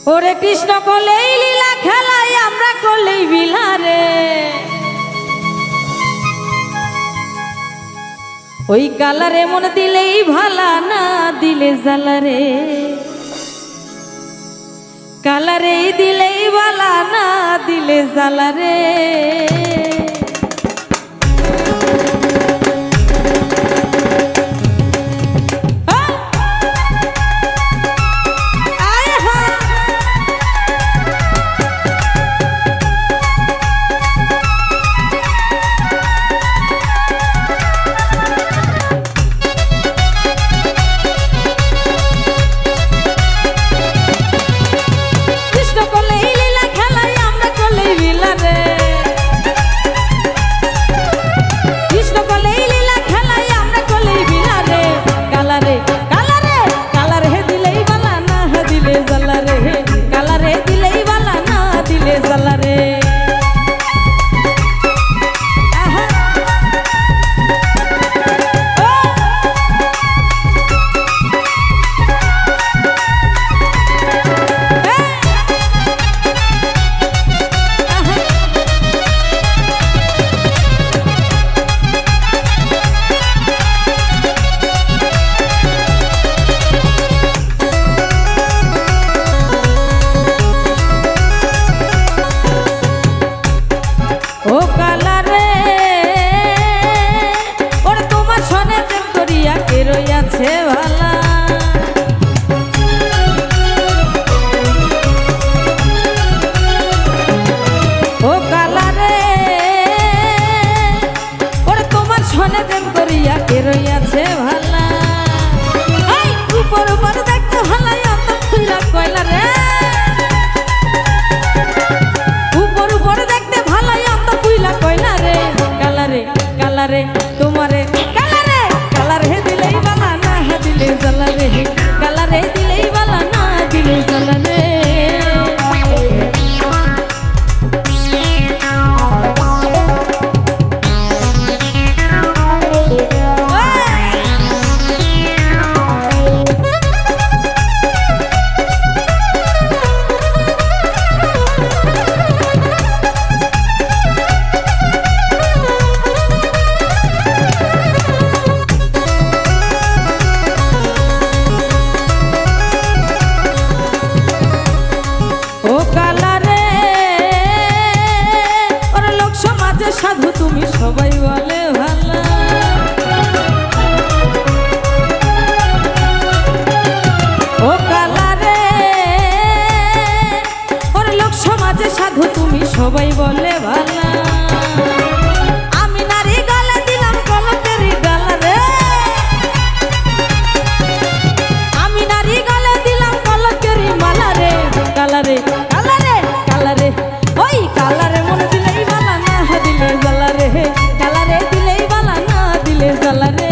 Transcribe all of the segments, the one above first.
ওরে কৃষ্ণ করলেই লীলা খেলাই আমরা করলেই বিলারে ওই কালারে মন দিলেই ভালা না দিলে জ্বালারে কালারে দিলেই ভালা না দিলে জ্বালারে তোমারে কালারে কালার হে দিলেই বালা না দিলে জ্বালারে কালারে দিলেই বালা না দিলে জ্বালারে সাধু তুমি সবাই বলে ভালো ও কালারে ওর লোক সমাজে সাধু তুমি সবাই বলে ভালো আমি নারী গালে দিলাম কলকেরই গালারে আমি নারী গালে দিলাম কলকেরই মালারে কালারে কালারে কালারে ওই কালারে মনে দিলেই ভালা না দিলে জ্বালারে কালারে দিলেই ভালা না দিলে জ্বালারে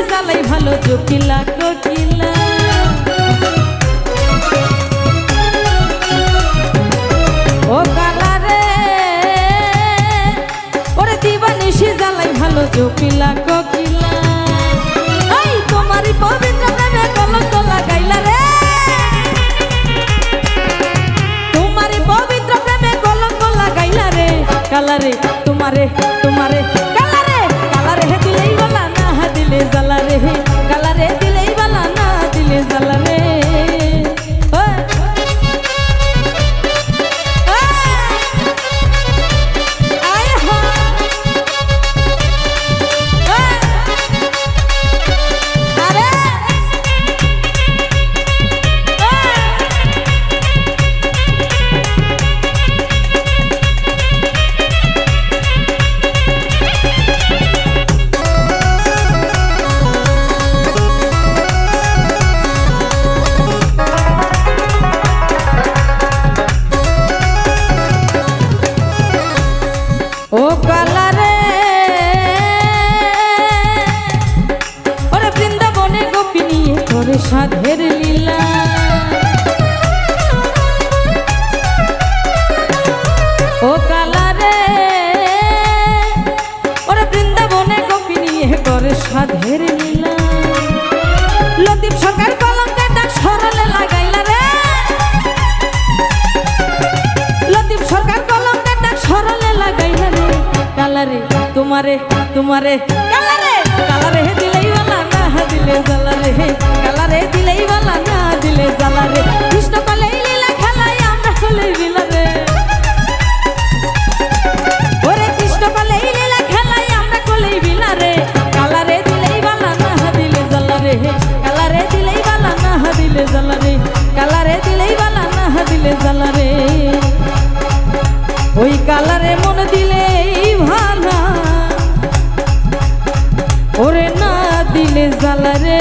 জ্বালাই ভালো চকিলা কোকিলা ও কালারে ওরে দিবানিশি জ্বালাই ভালো চকিলা কোকিলা এই তোমারই পবিত্র প্রেমে কলঙ্ক লাগাইলা রে তোমারই পবিত্র প্রেমে কলঙ্ক লাগাইলা রে কালারে তোমারে তোমারে কালারে কালারে হে দিলেই বলা না দিলে জ্বালারে কালারে দিলেই বালা না দিলে জ্বালারে সাধের লীলা। ও কালারে ওরে বৃন্দাবনে গোপী নিয়ে করে সাধের লীলা। লতিফ সরকার কলমকে ডাক সরলে লাগাইলা রে, লতিফ সরকার কলমকে ডাক সরলে লাগাইলা রে। কালারে তোমারে তোমারে কালারে কালারে দিলেই বালা না দিলে জ্বালা রে, কালারে দিলেই বালা না দিলে জ্বালা রে। কৃষ্ণ কলেই লীলা খেলাই আমরা কলেই লীলা রে, ওরে কৃষ্ণ কলেই লীলা খেলাই আমরা কলেই লীলা রে। কালারে দিলেই বালা না দিলে জ্বালা রে, কালারে দিলেই বালা না দিলে জ্বালা রে, কালারে দিলেই বালা না দিলে জ্বালা রে। ওই কালারে মন দিলেই ভালা, ওরে না দিলে জ্বালা রে।